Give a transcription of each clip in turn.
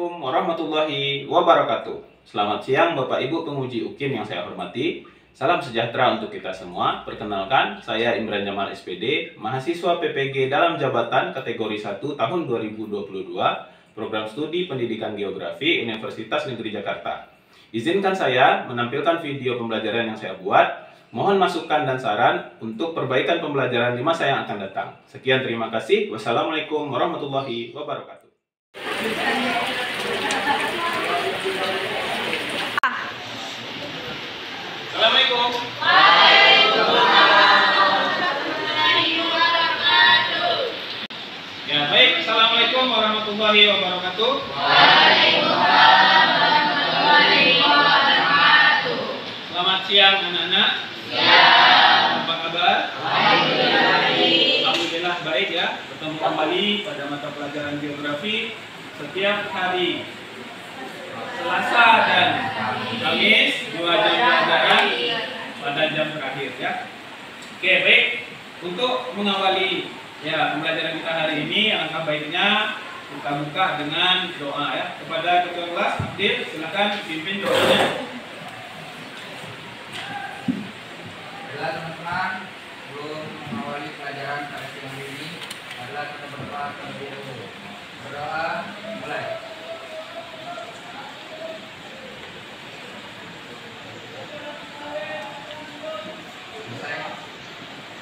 Assalamualaikum warahmatullahi wabarakatuh. Selamat siang Bapak Ibu penguji UKIM yang saya hormati. Salam sejahtera untuk kita semua. Perkenalkan, saya Imran Jamal SPD, mahasiswa PPG dalam jabatan kategori 1 tahun 2022, Program Studi Pendidikan Geografi Universitas Negeri Jakarta. Izinkan saya menampilkan video pembelajaran yang saya buat. Mohon masukan dan saran untuk perbaikan pembelajaran di masa yang akan datang. Sekian, terima kasih. Wassalamualaikum warahmatullahi wabarakatuh. Assalamualaikum. Ya, baik. Assalamualaikum warahmatullahi wabarakatuh. Selamat siang anak-anak. Apa kabar? Alhamdulillah baik ya. Bertemu kembali pada mata pelajaran geografi setiap hari Selasa dan Kamis 2 jam pelajaran pada jam terakhir ya. Oke, baik. Untuk mengawali ya pembelajaran kita hari ini, alangkah baiknya kita buka dengan doa ya. Kepada ketua kelas Abdil, silakan pimpin doanya. Teman-teman, sebelum mengawali pelajaran pada siang ini adalah kita berdoa terlebih dahulu. Berdoa, mulai.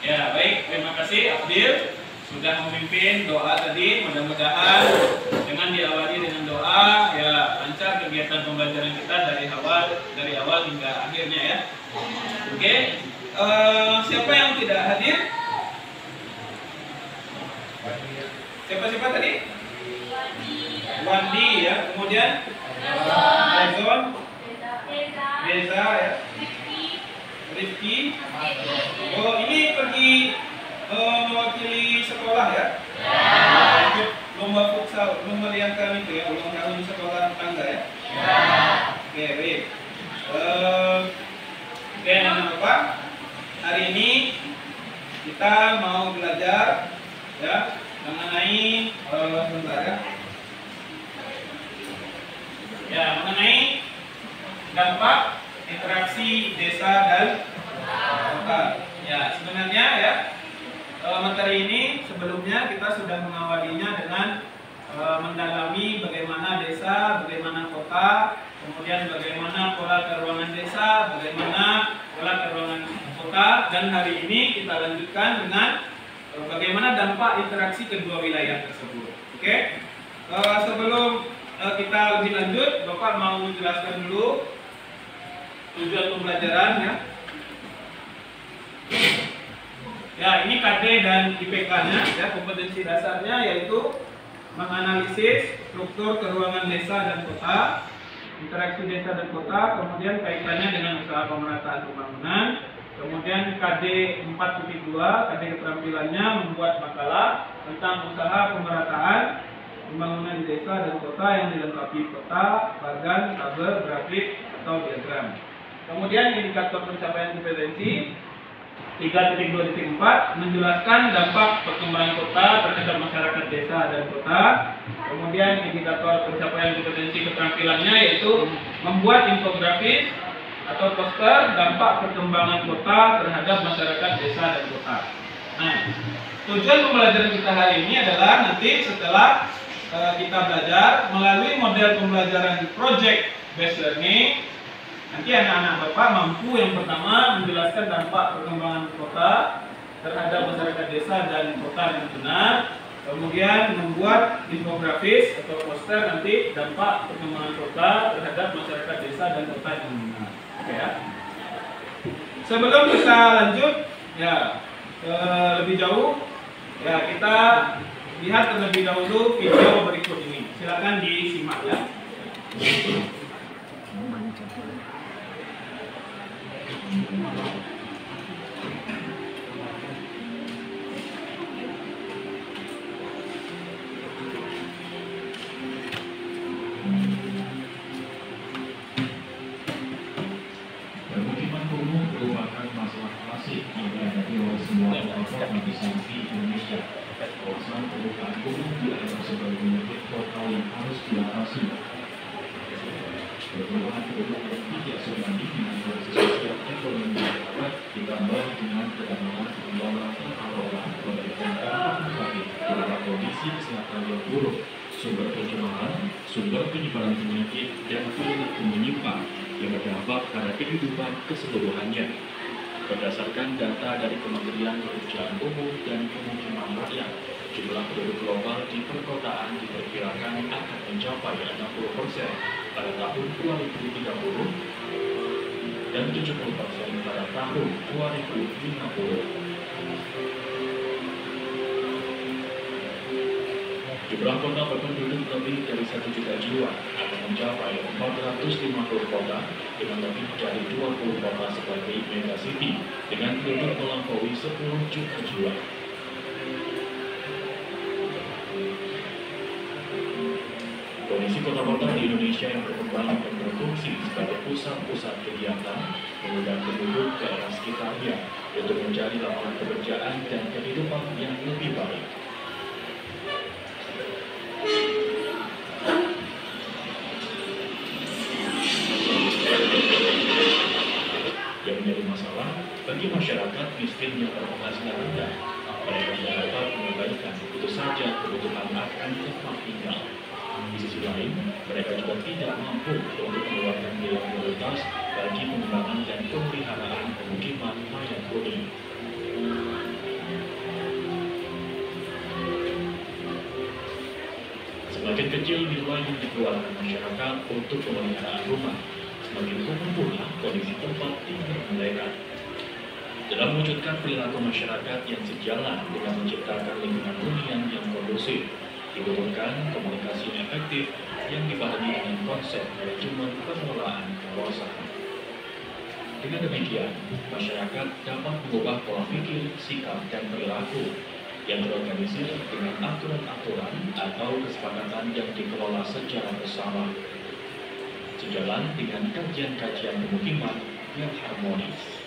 Ya, baik. Terima kasih Abdil sudah memimpin doa tadi. Mudah-mudahan dengan diawali dengan doa ya lancar kegiatan pembelajaran kita dari awal hingga akhirnya ya. Oke. Siapa yang tidak hadir? Siapa tadi? Wandi ya. Kemudian Rezon, Beza ya. Rifki. Oh, ini pergi mewakili sekolah ya? Ikut lomba futsal, lomba yang kami itu ya, ulang tahun sekolah tetangga ya? Oke, baik. Oke, anak-anak, hari ini kita mau belajar ya mengenai sebentar ya, mengenai dampak interaksi desa dan kota. Ya, sebenarnya ya materi ini sebelumnya kita sudah mengawalinya dengan mendalami bagaimana desa, bagaimana kota, kemudian bagaimana pola keruangan desa, bagaimana pola keruangan kota, dan hari ini kita lanjutkan dengan bagaimana dampak interaksi kedua wilayah tersebut. Oke? Sebelum kita lebih lanjut, Bapak mau menjelaskan dulu tujuan pembelajaran ya. Ya, ini KD dan IPK-nya ya, kompetensi dasarnya yaitu menganalisis struktur keruangan desa dan kota, interaksi desa dan kota, kemudian kaitannya dengan usaha pemerataan pembangunan. Kemudian KD 4.2, KD keterampilannya membuat makalah tentang usaha pemerataan pembangunan di desa dan kota yang dilengkapi peta, bagan, tabel, grafik atau diagram. Kemudian indikator pencapaian kompetensi 3.2.4 menjelaskan dampak perkembangan kota terhadap masyarakat desa dan kota. Kemudian indikator pencapaian kompetensi keterampilannya yaitu membuat infografis atau poster dampak perkembangan kota terhadap masyarakat desa dan kota. Nah, tujuan pembelajaran kita hari ini adalah nanti setelah kita belajar melalui model pembelajaran project based learning, nanti anak-anak Bapak mampu yang pertama menjelaskan dampak perkembangan kota terhadap masyarakat desa dan kota yang benar. Kemudian membuat infografis atau poster nanti dampak perkembangan kota terhadap masyarakat desa dan kota yang benar. Oke ya. Sebelum kita lanjut ya lebih jauh ya, kita lihat terlebih dahulu video berikut ini. Silakan disimak ya. Permukiman kumuh merupakan masalah klasik yang dihadapi oleh semua tokoh bangsa di Indonesia. Kawasan permukaan kumuh dianggap sebagai penyakit lokal yang harus diatasi perubahan penduduk yang tidak sebanding dengan kondisi sosial ekonomi masyarakat ditambah dengan keadaan pengelola pengelola pemberian dampak negatif berupa kondisi kesehatan yang buruk, sumber pencemaran, sumber penyebaran penyakit, dan perilaku menyimpang yang berdampak pada kehidupan keseluruhannya. Berdasarkan data dari Kementerian Pekerjaan Umum dan Pemukiman Rakyat, jumlah penduduk global di perkotaan diperkirakan akan mencapai 60% pada tahun 2030 dan 70% pada tahun 2050. Jumlah kota berpenduduk lebih dari 1 juta jiwa akan mencapai 450 kota dengan lebih dari 20 kota sebagai megacity dengan penduduk melampaui 10 juta jiwa. Kondisi kota-kota di Indonesia yang berkembang dan berfungsi sebagai pusat-pusat kegiatan mengundang penduduk ke daerah sekitarnya untuk mencari lapangan pekerjaan dan kehidupan yang lebih baik. Yang menjadi masalah bagi masyarakat miskin yang berpenghasilan rendah, mereka tidak dapat mengabaikan begitu saja kebutuhan akan tempat tinggal. Di sisi lain, mereka juga tidak mampu untuk mengeluarkan biaya prioritas bagi pengembangan dan pemeliharaan pemukiman layak huni. Semakin kecil nilai yang dikeluarkan masyarakat untuk pemeliharaan rumah, semakin buruk pula kondisi tempat tinggal mereka. Dalam mewujudkan perilaku masyarakat yang sejalan dengan menciptakan lingkungan hunian yang kondusif, dibutuhkan komunikasi yang efektif yang dibarengi dengan konsep manajemen pengelolaan kawasan. Dengan demikian, masyarakat dapat mengubah pola pikir, sikap, dan perilaku yang terorganisir dengan aturan-aturan atau kesepakatan yang dikelola secara bersama, sejalan dengan kajian-kajian pemukiman yang harmonis.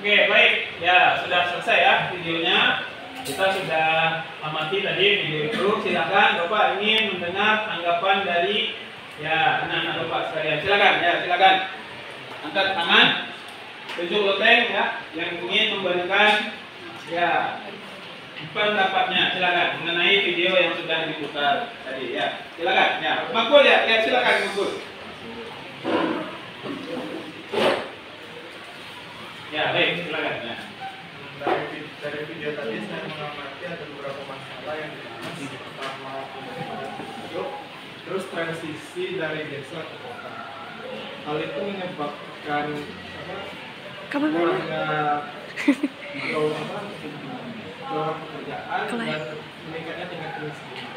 Oke, baik. Ya, sudah selesai ya videonya. Kita sudah amati tadi video itu. Silakan Bapak ingin mendengar tanggapan dari ya anak-anak Bapak sekalian. Silakan, ya silakan. Angkat tangan, tunjuk loteng ya yang ingin memberikan ya pendapatnya. Silakan mengenai video yang sudah diputar tadi ya. Silakan. Ya, makbul ya. Ya, silakan makbul. Ya, baik, silakan ya. Dari video tadi saya mengamati ada beberapa masalah yang dibahas. Pertama, penduduk, terus transisi dari desa ke kota. Hal itu menyebabkan kurangnya lowongan pekerjaan dan meningkatnya tingkat kemiskinan.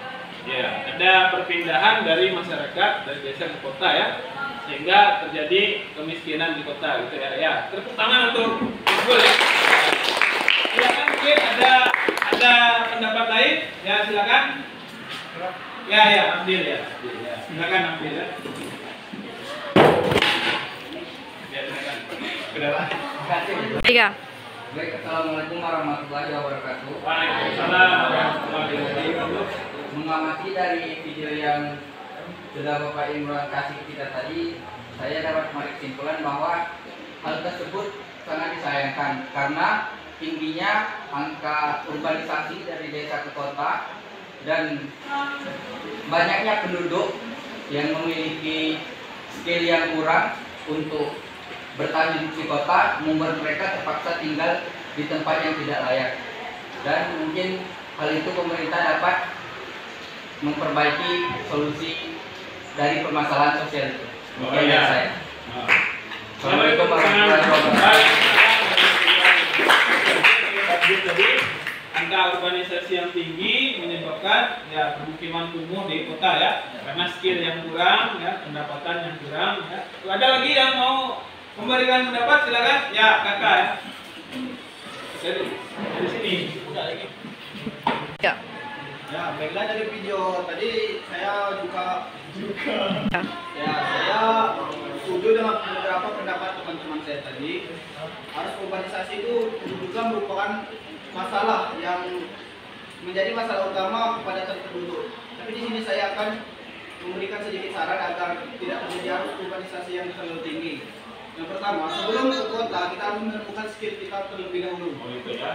Ya, ada perpindahan dari masyarakat dari desa ke kota ya, sehingga terjadi kemiskinan di kota gitu ya. Ya, tepuk tangan untuk Iqbal ya. Silakan mungkin ada pendapat lain ya, silakan. Ya, ambil ya. Silakan ambil ya. Ya, silakan. Kenapa? Iya. Baik, assalamualaikum warahmatullahi wabarakatuh. Waalaikumsalam warahmatullahi wabarakatuh. Mengamati dari video yang sudah Bapak Imran kasih kita tadi, saya dapat menarik kesimpulan bahwa hal tersebut sangat disayangkan karena tingginya angka urbanisasi dari desa ke kota dan banyaknya penduduk yang memiliki skill yang kurang untuk bertahan hidup di kota membuat mereka terpaksa tinggal di tempat yang tidak layak. Dan mungkin hal itu pemerintah dapat memperbaiki solusi dari permasalahan sosial itu. Mungkin dari saya. Assalamualaikum warahmatullahi wabarakatuh. Jadi angka urbanisasi yang tinggi menyebabkan ya pemukiman kumuh di kota ya, karena skill yang kurang ya, pendapatan yang kurang ya. Ada lagi yang mau memberikan pendapat, silakan ya kakak ya. Dari sini. Ya. Ya, baiklah dari video tadi saya juga Ya. ya saya setuju dengan beberapa pendapat teman-teman saya tadi. Harus urbanisasi itu juga merupakan masalah yang menjadi masalah utama kepadatan penduduk. Tapi di sini saya akan memberikan sedikit saran agar tidak terjadi arus urbanisasi yang terlalu tinggi. Yang pertama, sebelum ke kota kita harus menemukan skill kita terlebih dahulu. Oh itu ya.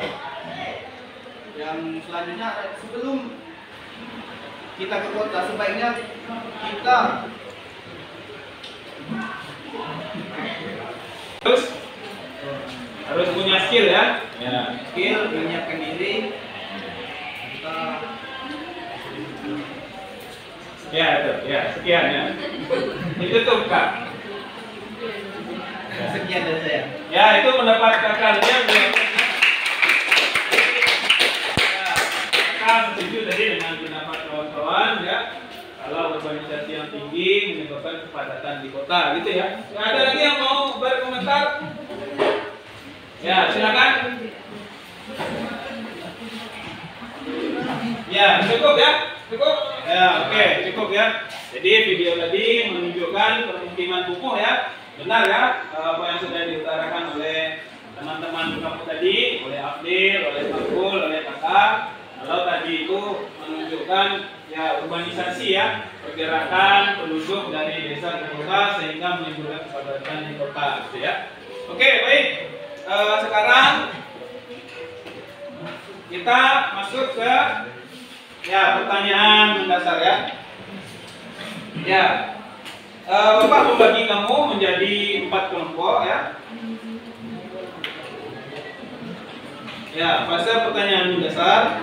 Yang selanjutnya, sebelum kita ke kota, sebaiknya kita harus punya skill ya. Ya. skill menyiapkan diri. Kita Ya itu, ya sekian ya. Itu tuh Kak. sekian dari saya. Ya itu pendapat kakaknya. Kakak setuju tadi dengan pendapat kawan-kawan ya. Kalau urbanisasi yang tinggi menyebabkan kepadatan di kota, gitu ya. Ada lagi yang mau berkomentar? Ya silakan. Ya cukup ya, cukup. Ya oke cukup ya. Jadi video tadi menunjukkan permukiman kumuh ya. Benar ya apa yang sudah diutarakan oleh teman-teman kamu tadi, oleh Afdil, oleh Makbul, oleh Kakak. Kalau tadi itu menunjukkan ya urbanisasi ya, pergerakan penduduk dari desa ke kota sehingga menimbulkan kepadatan di kota, gitu ya. Oke baik. Sekarang kita masuk ke ya pertanyaan mendasar ya. Ya. Bapak membagi kamu menjadi 4 kelompok ya. Ya, fase pertanyaan mendasar.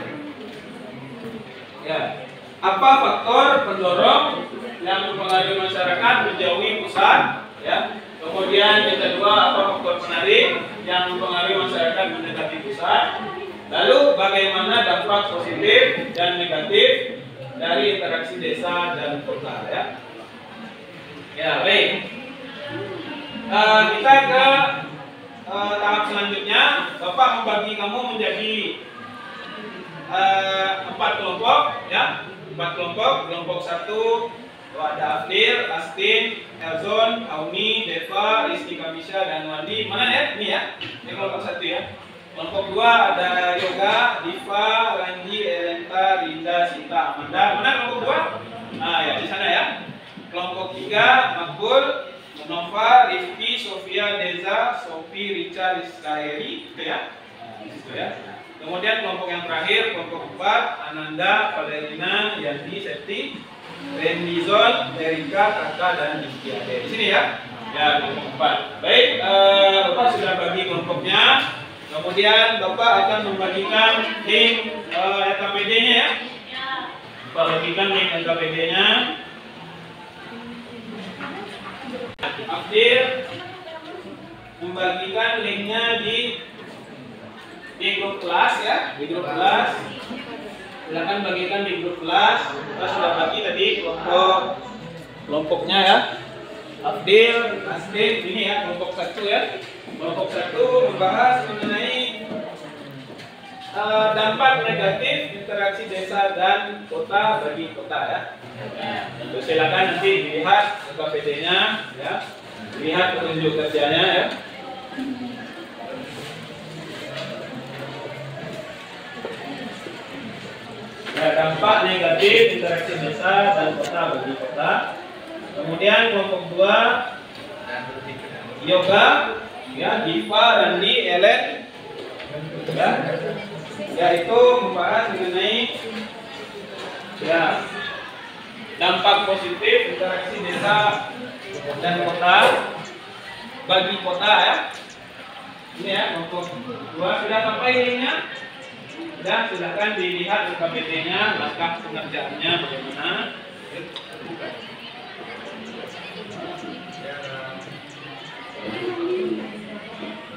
Ya. Apa faktor pendorong yang mempengaruhi masyarakat menjauhi pusat? Ya. Kemudian yang kedua, apa faktor penarik yang mempengaruhi masyarakat mendekati pusat? Lalu bagaimana dampak positif dan negatif dari interaksi desa dan kota ya? Ya baik. Kita ke tahap selanjutnya. Bapak membagi kamu menjadi 4 kelompok ya. 4 kelompok. Kelompok 1 ada Afdil, Astin, Elzon, Auni, Deva, Rizky Kamisha dan Wandi. Mana ya? Ini ya. Ini kelompok 1 ya. Kelompok 2 ada Yoga, Diva, Ranji, Elenta, Rinda, Sita, Amanda. Mana kelompok 2? Nah ya di sana ya. Kelompok 3 Makbul, Nova, Rifki, Sofia, Deza, Sofi, Rica, Rizkaeri, gitu ya. Gitu ya. Kemudian kelompok yang terakhir, kelompok 4 Ananda, Valerina, Yanti, Septi, Rendizon, Erika, Kakak dan Rizky. Di sini ya. Ya kelompok 4. Baik, Bapak sudah bagi kelompoknya. Kemudian Bapak akan membagikan link LKPD-nya ya. Bapak bagikan link LKPD-nya. Afdil membagikan linknya di grup kelas ya, di grup kelas. Silakan bagikan di grup kelas. Kita sudah bagi tadi kelompoknya ya. Afdil, Asdin, ini ya kelompok 1 ya. Kelompok 1 membahas mengenai dampak negatif interaksi desa dan kota bagi kota ya. Nah, silakan nanti dilihat KPD-nya ya. Lihat petunjuk kerjanya ya. Ya, dampak negatif interaksi desa dan kota bagi kota. Kemudian kelompok 2 Yoga ya, Diva, Randi, Ellen ya. Yaitu membahas mengenai ya dampak positif interaksi desa dan kota bagi kota ya. Ini ya kelompok 2 sudah sampai linknya. Sudah, silakan dilihat KPT-nya, langkah pengerjaannya bagaimana.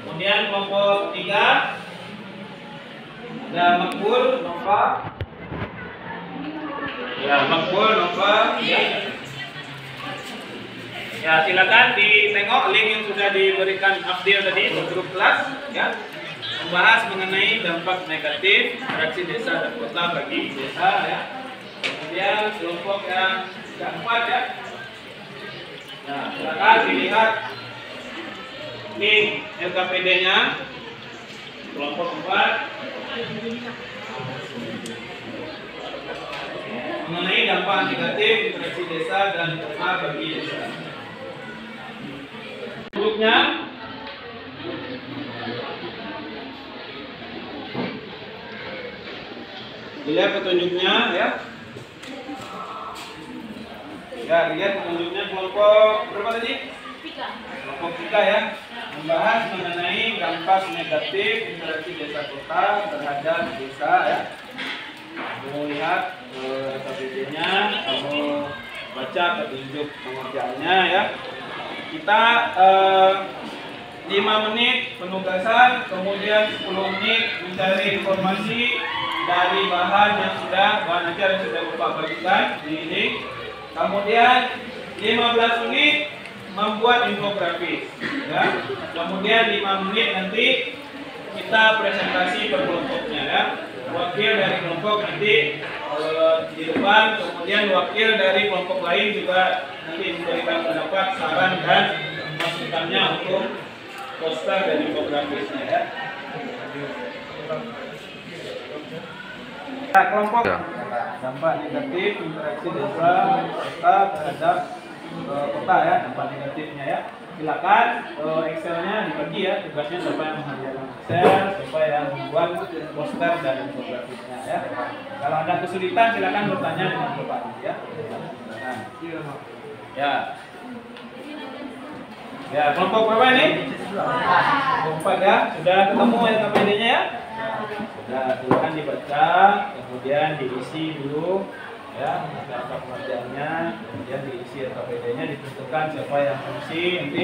Kemudian kelompok 3 ada Makbul, Nova. Ya, Makbul, Nova. Ya. Ya, silakan ditengok link yang sudah diberikan Afdil tadi di grup kelas. Ya, membahas mengenai dampak negatif interaksi desa dan kota bagi desa. Ya. Kemudian kelompok yang keempat ya. Nah, silakan dilihat link LKPD-nya kelompok 4. dampak negatif interaksi desa dan kota bagi desa. Bentuknya dilihat petunjuknya ya. Ya, lihat petunjuknya kelompok berapa tadi? Kelompok 3 ya. Membahas mengenai dampak negatif interaksi desa kota terhadap desa ya. Kamu lihat KBD-nya, kamu baca petunjuk pengerjaannya ya. Kita 5 menit penugasan, kemudian 10 menit mencari informasi dari bahan yang sudah bahan ajar yang sudah Bapak bagikan di link. Kemudian 15 menit membuat infografis ya. Kemudian 5 menit nanti kita presentasi per kelompoknya ya. Wakil dari kelompok nanti di depan, kemudian wakil dari kelompok lain juga nanti memberikan pendapat, saran dan masukannya untuk poster dan infografisnya ya. Nah, kelompok dampak negatif interaksi desa kota terhadap kota ya, dampak negatifnya ya. Silakan Excelnya dibagi ya, tugasnya siapa yang mengerjakan Excel, siapa yang membuat poster dan infografisnya ya. Kalau ada kesulitan silakan bertanya dengan Bapak ya. Nah, ya. Ya, kelompok berapa ini? Kelompok ya, sudah ketemu LKPD-nya ya? Sudah, silakan dibaca, kemudian diisi dulu ya, apa pengerjaannya, kemudian diisi LKPD-nya, ditentukan siapa yang fungsi, nanti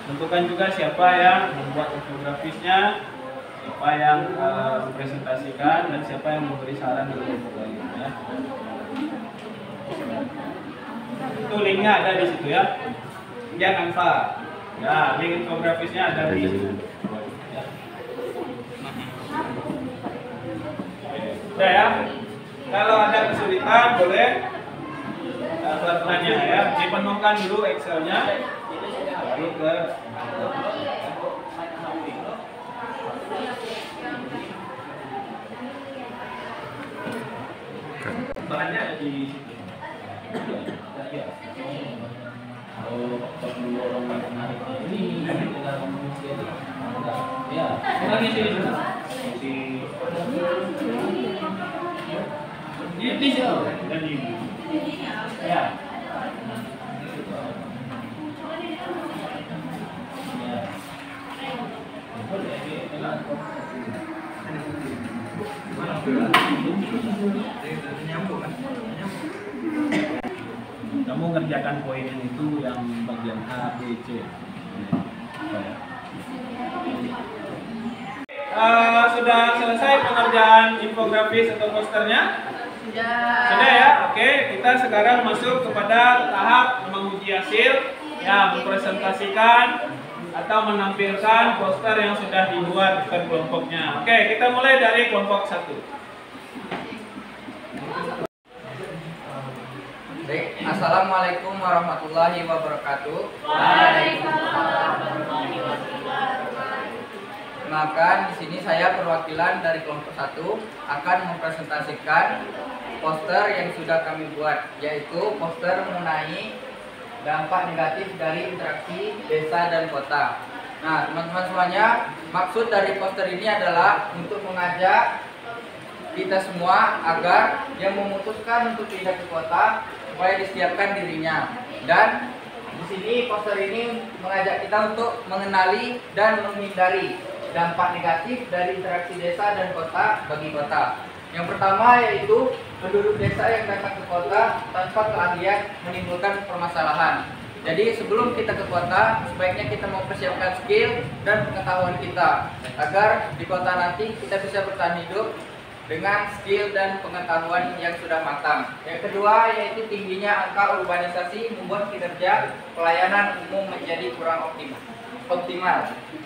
tentukan juga siapa yang membuat infografisnya, siapa yang mempresentasikan, dan siapa yang memberi saran di kelompok lain ya. Itu linknya ada di situ ya. Dia Canva. Ya, link infografisnya ada di situ. Ya. Udah ya. Kalau ada kesulitan boleh bertanya ya. Dipenuhkan dulu Excelnya, baru ke bahannya ada di situ. Oh, perlu orang yang menarik ini tinggal mengisi ya. Lagi sih di situ dan di ya. Kamu ngerjakan poin yang itu yang bagian A, B, C. Sudah selesai pengerjaan infografis atau posternya? Sudah ya, oke. Kita sekarang masuk kepada tahap menguji hasil, ya, mempresentasikan atau menampilkan poster yang sudah dibuat per kelompoknya. Oke, kita mulai dari kelompok 1. Baik, Assalamualaikum warahmatullahi wabarakatuh. Maka di sini saya perwakilan dari kelompok 1 akan mempresentasikan poster yang sudah kami buat, yaitu poster mengenai dampak negatif dari interaksi desa dan kota. Nah, teman-teman semuanya, maksud dari poster ini adalah untuk mengajak kita semua agar yang memutuskan untuk pindah ke kota supaya disiapkan dirinya. Dan di sini poster ini mengajak kita untuk mengenali dan menghindari dampak negatif dari interaksi desa dan kota bagi kota. Yang pertama yaitu penduduk desa yang datang ke kota tanpa keahlian menimbulkan permasalahan. Jadi sebelum kita ke kota, sebaiknya kita mempersiapkan skill dan pengetahuan kita agar di kota nanti kita bisa bertahan hidup dengan skill dan pengetahuan yang sudah matang. Yang kedua yaitu tingginya angka urbanisasi membuat kinerja pelayanan umum menjadi kurang optimal.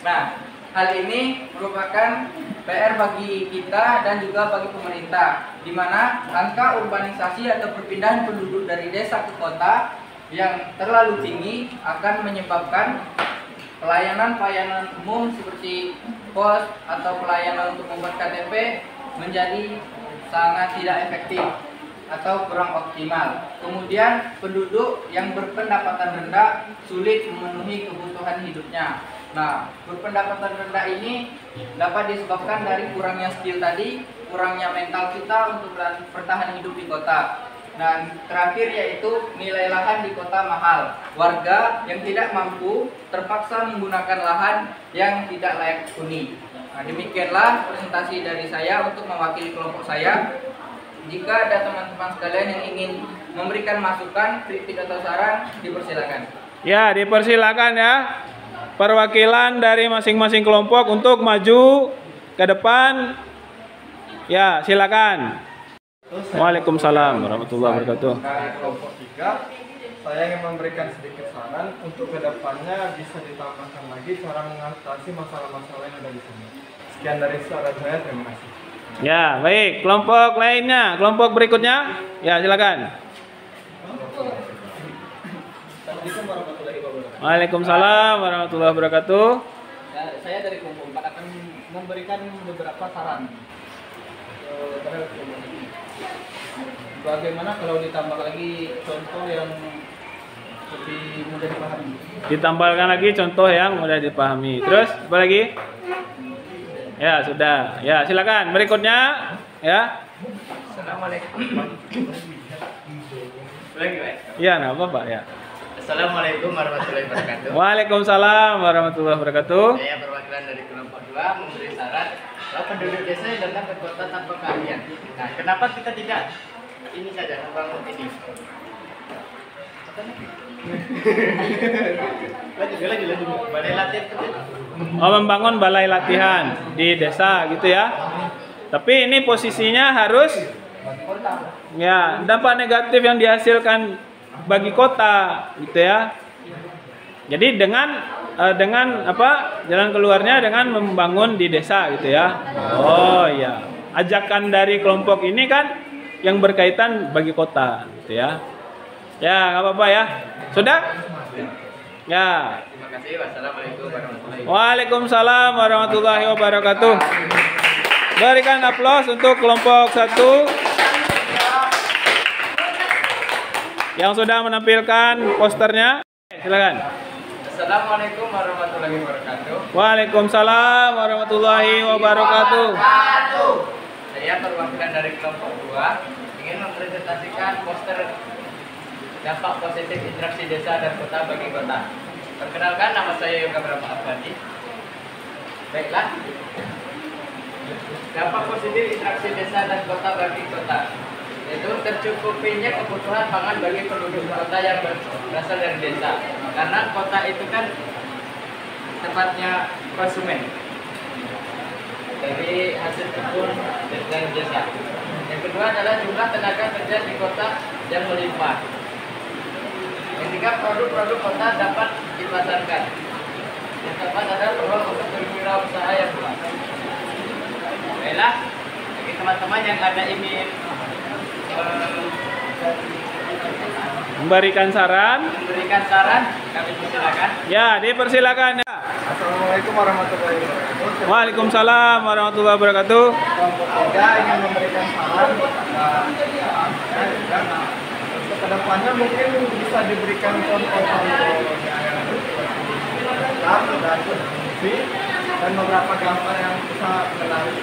Nah, hal ini merupakan PR bagi kita dan juga bagi pemerintah, di mana angka urbanisasi atau perpindahan penduduk dari desa ke kota yang terlalu tinggi akan menyebabkan pelayanan umum seperti pos atau pelayanan untuk membuat KTP menjadi sangat tidak efektif. atau kurang optimal. Kemudian penduduk yang berpendapatan rendah sulit memenuhi kebutuhan hidupnya. Nah, berpendapatan rendah ini dapat disebabkan dari kurangnya skill tadi, kurangnya mental kita untuk bertahan hidup di kota. Dan terakhir yaitu nilai lahan di kota mahal. Warga yang tidak mampu terpaksa menggunakan lahan yang tidak layak huni. Nah, demikianlah presentasi dari saya untuk mewakili kelompok saya. Jika ada teman-teman sekalian yang ingin memberikan masukan, kritik atau saran, dipersilakan. Ya, dipersilakan ya. Perwakilan dari masing-masing kelompok untuk maju ke depan. Ya, silakan. Waalaikumsalam warahmatullahi wabarakatuh. Dari kelompok 3, saya ingin memberikan sedikit saran untuk kedepannya bisa ditambahkan lagi cara mengatasi masalah-masalah yang ada di sini. Sekian dari saran saya, terima kasih. Ya, baik. Kelompok lainnya, kelompok berikutnya. Ya, silakan. Waalaikumsalam warahmatullahi wabarakatuh. Ya, saya dari kelompok 4 akan memberikan beberapa saran. Bagaimana kalau ditambah lagi contoh yang lebih mudah dipahami? Ditambahkan lagi contoh yang mudah dipahami. Terus apa lagi? Ya, sudah. Ya, silakan. Berikutnya, ya. Assalamualaikum. Ya, nah, Bapak ya. Assalamualaikum warahmatullahi wabarakatuh. Waalaikumsalam warahmatullahi wabarakatuh. Saya perwakilan dari kelompok 2 memberi saran bahwa penduduk desa yang datang ke kota tanpa keahlian. Nah, kenapa kita tidak ini saja membangun ini? Lanjut. Balai latihan kerja. Oh, membangun balai latihan di desa gitu ya. Tapi ini posisinya harus ya, dampak negatif yang dihasilkan bagi kota gitu ya. Jadi dengan apa? Jalan keluarnya dengan membangun di desa gitu ya. Oh iya. Ajakan dari kelompok ini kan yang berkaitan bagi kota gitu ya. Ya, nggak apa-apa ya. Sudah? Ya. Terima kasih. Wassalamualaikum warahmatullahi wabarakatuh. Waalaikumsalam warahmatullahi wabarakatuh. Berikan aplaus untuk kelompok 1 yang sudah menampilkan posternya. Silakan. Assalamualaikum warahmatullahi wabarakatuh. Waalaikumsalam warahmatullahi wabarakatuh. Saya perwakilan dari kelompok 2 ingin mempresentasikan poster dampak positif interaksi desa dan kota bagi kota. Perkenalkan, nama saya Yoga Brahma Abadi. Baiklah. Dampak positif interaksi desa dan kota bagi kota, yaitu tercukupinya kebutuhan pangan bagi penduduk kota yang berasal dari desa. Karena kota itu kan tempatnya konsumen dari hasil kebun dan desa. Yang kedua adalah jumlah tenaga kerja di kota yang melimpah. Yang ketiga, produk-produk kota dapat dipasarkan. Yang keempat adalah peluang untuk berwirausaha yang luas. Baiklah, bagi teman-teman yang ada ingin Memberikan saran. Kami persilakan. Ya, dipersilakan ya. Assalamualaikum warahmatullahi wabarakatuh. Waalaikumsalam warahmatullahi wabarakatuh. Kelompok 3 ingin memberikan saran kedepannya mungkin bisa diberikan contoh-contoh dan fungsi dan beberapa gambar yang bisa menarik.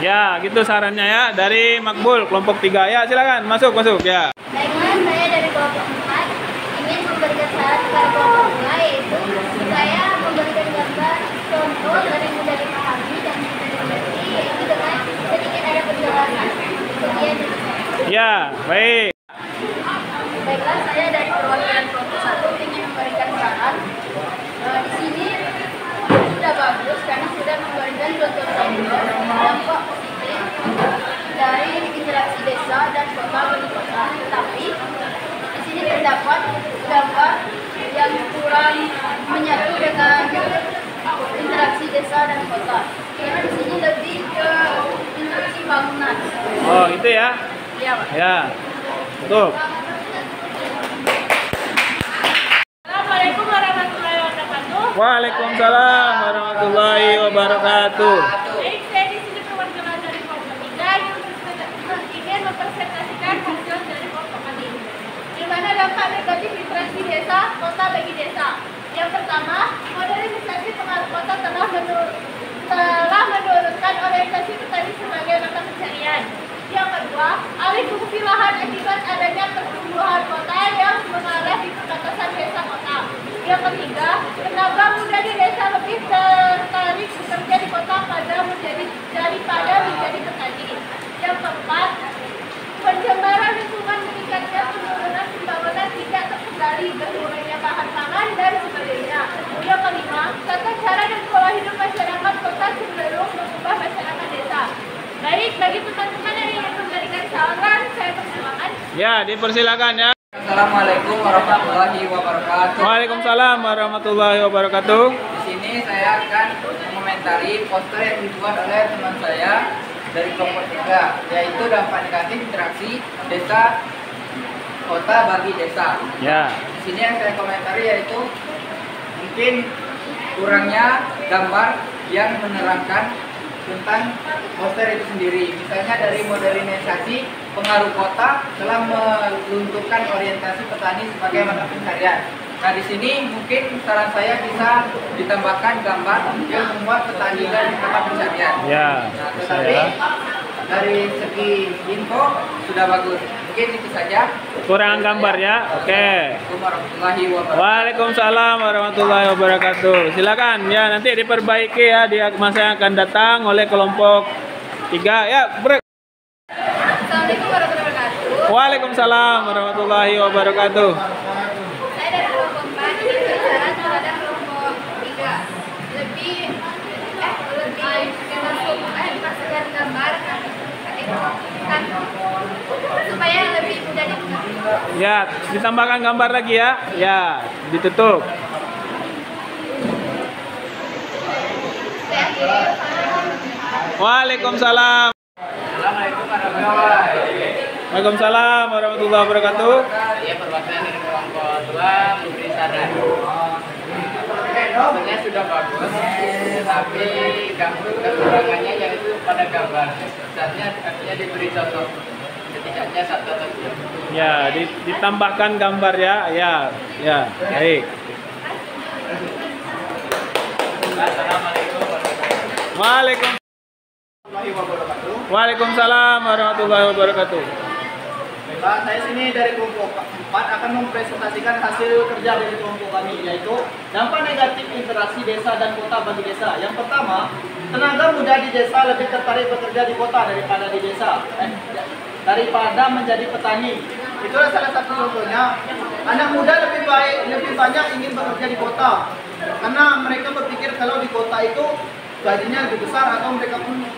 Ya, gitu sarannya ya dari Makbul kelompok 3 ya. Silakan masuk ya. Baiklah, saya dari kelompok 4 ingin memberikan saran kepada kelompok 2, yaitu saya memberikan gambar contoh dari mudah dipahami dan mudah dimengerti, yaitu dengan sedikit ada penjelasan. Kemudian Ya, baik. baiklah, saya dari perwakilan kelompok 1 ingin memberikan saran. Di sini sudah bagus karena sudah memberikan contoh-contoh dampak positif dari interaksi desa dan kota bagi kota. Tapi di sini terdapat gambar yang kurang menyatu dengan interaksi desa dan kota. Karena di sini lebih ke interaksi bangunan. Oh, itu ya. Iya, Pak. Ya. Betul. Assalamualaikum warahmatullahi wabarakatuh. Waalaikumsalam warahmatullahi wabarakatuh. Baik, saya di sini perwakilan dari kelompok 3 yang ingin alih fungsi lahan akibat adanya pertumbuhan kota yang mengarah di perbatasan desa kota. Yang ketiga, tenaga muda di desa lebih tertarik bekerja di kota daripada menjadi petani. Yang keempat, pencemaran lingkungan meningkatnya penurunan pembangunan tidak terkendali, berkurangnya bahan pangan dan sebagainya. Yang kelima, tata cara dan pola hidup masyarakat kota cenderung mengubah masyarakat desa. Baik, bagi teman-teman yang ingin memberikan saran, saya persilakan. Ya, dipersilakan ya. Assalamualaikum warahmatullahi wabarakatuh. Waalaikumsalam warahmatullahi wabarakatuh. Di sini saya akan mengomentari poster yang dibuat oleh teman saya dari kelompok 3, yaitu dampak negatif interaksi desa kota bagi desa. Ya. Di sini yang saya komentari yaitu mungkin kurangnya gambar yang menerangkan tentang poster itu sendiri. Misalnya dari modernisasi pengaruh kota telah melunturkan orientasi petani sebagai mata pencarian. Nah, di sini mungkin saran saya bisa ditambahkan gambar yang membuat petani dan mata pencarian. Ya. Nah, tetapi dari segi info sudah bagus. Mungkin itu saja. Kurangan gambar ya. Oke. Assalamualaikum warahmatullahi wabarakatuh. Waalaikumsalam warahmatullahi wabarakatuh. Silakan ya, nanti diperbaiki ya di masa yang akan datang oleh kelompok 3 ya. Assalamualaikum warahmatullahi wabarakatuh. Waalaikumsalam warahmatullahi wabarakatuh. Saya dari kelompok 4 ingin bersaran kepada kelompok 3 lebih dimasukkan gambar kan supaya lebih mudah dimengerti. Ya, ditambahkan gambar lagi ya. Ya, ditutup. Waalaikumsalam. Assalamualaikum warahmatullahi wabarakatuh. Waalaikumsalam warahmatullahi wabarakatuh. Ya, perwakilan dari kelompok 2 memberi saran. Sebenarnya sudah bagus, tapi kekurangannya yaitu pada gambar. Misalnya artinya diberi contoh, setidaknya satu atau dua. Ya, ditambahkan gambar ya. Ya, ya, baik. Assalamualaikum warahmatullahi wabarakatuh. Waalaikumsalam warahmatullahi wabarakatuh. Baik, saya sini dari kelompok 4 akan mempresentasikan hasil kerja dari kelompok kami, yaitu dampak negatif interaksi desa dan kota bagi desa. Yang pertama, tenaga muda di desa lebih tertarik bekerja di kota daripada di desa, daripada menjadi petani. Itulah salah satu contohnya. Anak muda lebih banyak ingin bekerja di kota, karena mereka berpikir kalau di kota itu gajinya lebih besar atau mereka pun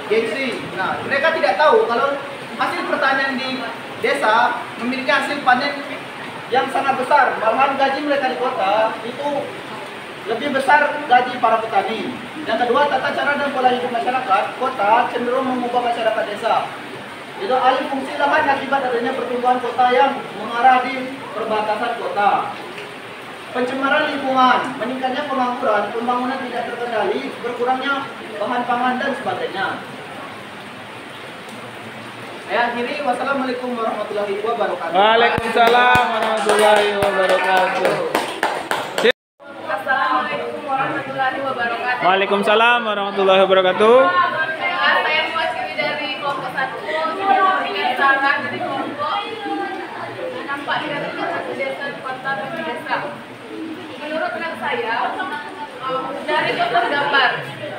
gengsi. Nah, mereka tidak tahu kalau hasil pertanian di desa memiliki hasil panen yang sangat besar. Malahan gaji mereka di kota itu lebih besar gaji para petani. Yang kedua, tata cara dan pola hidup masyarakat kota cenderung mengubah masyarakat desa. Itu alih fungsi lahan akibat adanya pertumbuhan kota yang mengarah di perbatasan kota. Pencemaran lingkungan, meningkatnya pengangguran, pembangunan tidak terkendali, berkurangnya bahan pangan dan sebagainya. Saya akhiri, wassalamualaikum warahmatullahi wabarakatuh. Waalaikumsalam warahmatullahi wabarakatuh. Assalamualaikum warahmatullahi wabarakatuh. Waalaikumsalam warahmatullahi wabarakatuh. Saya mewakili dari kelompok 1 ingin memberikan saran dari kelompok dampak negatif interaksi desa di kota dan di desa. Menurut saya, dari foto gambar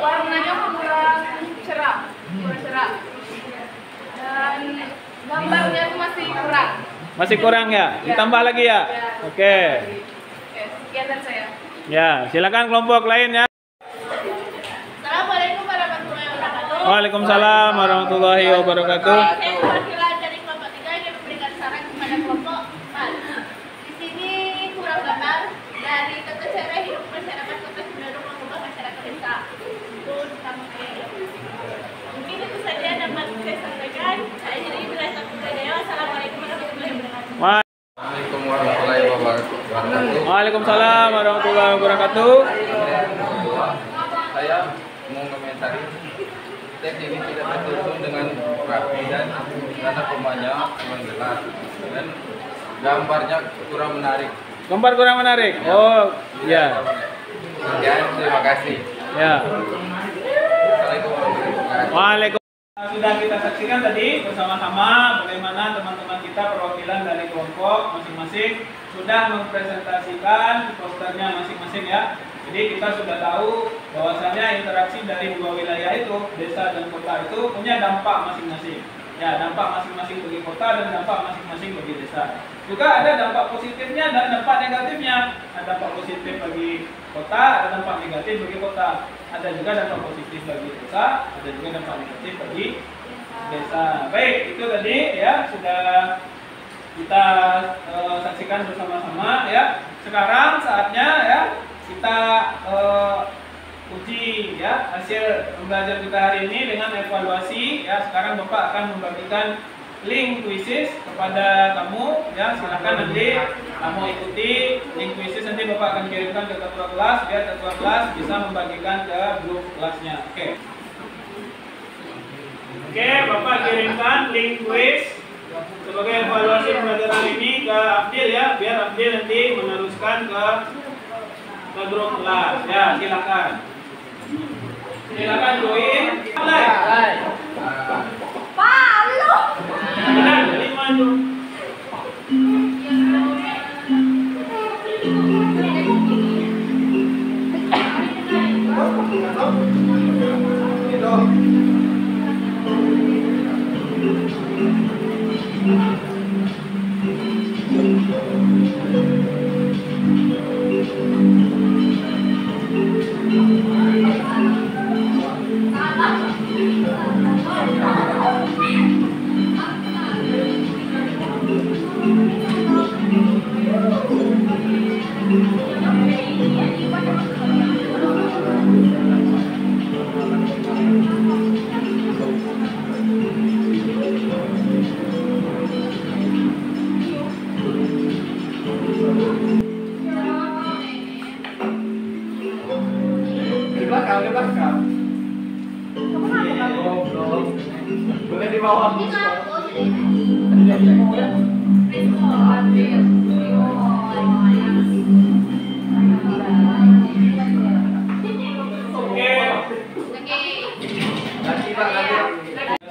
warnanya kurang cerah, dan gambarnya itu masih kurang. Masih kurang ya? Ditambah lagi ya? Oke. Oke, sekian dari saya. Ya, silakan kelompok lain ya. Assalamualaikum warahmatullahi wabarakatuh. Waalaikumsalam warahmatullahi wabarakatuh. Saya perwakilan dari kelompok 3 yang memberikan saran kepada kelompok 4. Di sini kurang gambar dari tata cara hidup masyarakat kota cenderung mengubah masyarakat desa. Itu sama saya. Mungkin itu saja dapat saya sampaikan. Saya jadi Bilasa Putradaya. Wassalamualaikum warahmatullahi wabarakatuh. Assalamualaikum warahmatullahi wabarakatuh. Waalaikumsalam warahmatullahi wabarakatuh. Saya mau komentari teks ini tidak tersusun dengan rapi dan karena komanya kurang jelas dan gambarnya kurang menarik. Gambar kurang menarik. Oh, ya. Sekian, terima kasih. Ya. Assalamualaikum warahmatullahi wabarakatuh. Waalaikumsalam. Sudah kita saksikan tadi bersama-sama bagaimana teman-teman kita perwakilan dari kelompok masing-masing sudah mempresentasikan posternya masing-masing ya. Jadi kita sudah tahu bahwasannya interaksi dari dua wilayah itu, desa dan kota itu punya dampak masing-masing. Ya, dampak masing-masing bagi kota dan dampak masing-masing bagi desa. Juga ada dampak positifnya dan dampak negatifnya. Ada dampak positif bagi kota, ada dampak negatif bagi kota. Ada juga dampak positif bagi desa, ada juga dampak negatif bagi desa. Baik, itu tadi ya sudah kita saksikan bersama-sama ya. Sekarang saatnya ya kita uji ya hasil pembelajaran kita hari ini dengan evaluasi ya. Sekarang Bapak akan membagikan link quizzes kepada kamu ya. Silakan nanti kamu ikuti link quizzes, nanti Bapak akan kirimkan ke ketua kelas biar ketua kelas bisa membagikan ke grup kelasnya. Oke, Bapak kirimkan link quiz sebagai evaluasi pembelajaran ini ke Abdil ya, biar Abdil nanti meneruskan ke grup kelas ya. Silakan join. Mulai. Palu. Benar, 5 Di belakang. Boleh di bawah.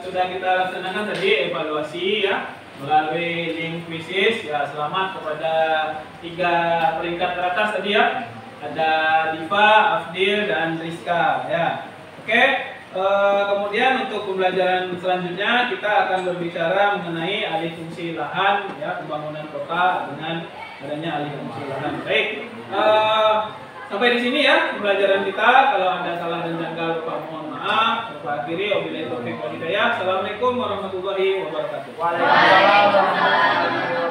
Sudah kita laksanakan tadi evaluasi ya melalui link quizzes ya. Selamat kepada 3 peringkat teratas tadi ya. Ada Diva, Afdil, dan Rizka ya. Oke, kemudian untuk pembelajaran selanjutnya kita akan berbicara mengenai alih fungsi lahan ya, pembangunan kota dengan adanya alih fungsi lahan. Baik, sampai di sini ya pembelajaran kita. Kalau ada salah dan janggal Bapak mohon maaf. Bapak akhiri, wabillahi taufiq wal hidayah. Assalamualaikum warahmatullahi wabarakatuh. Waalaikumsalam.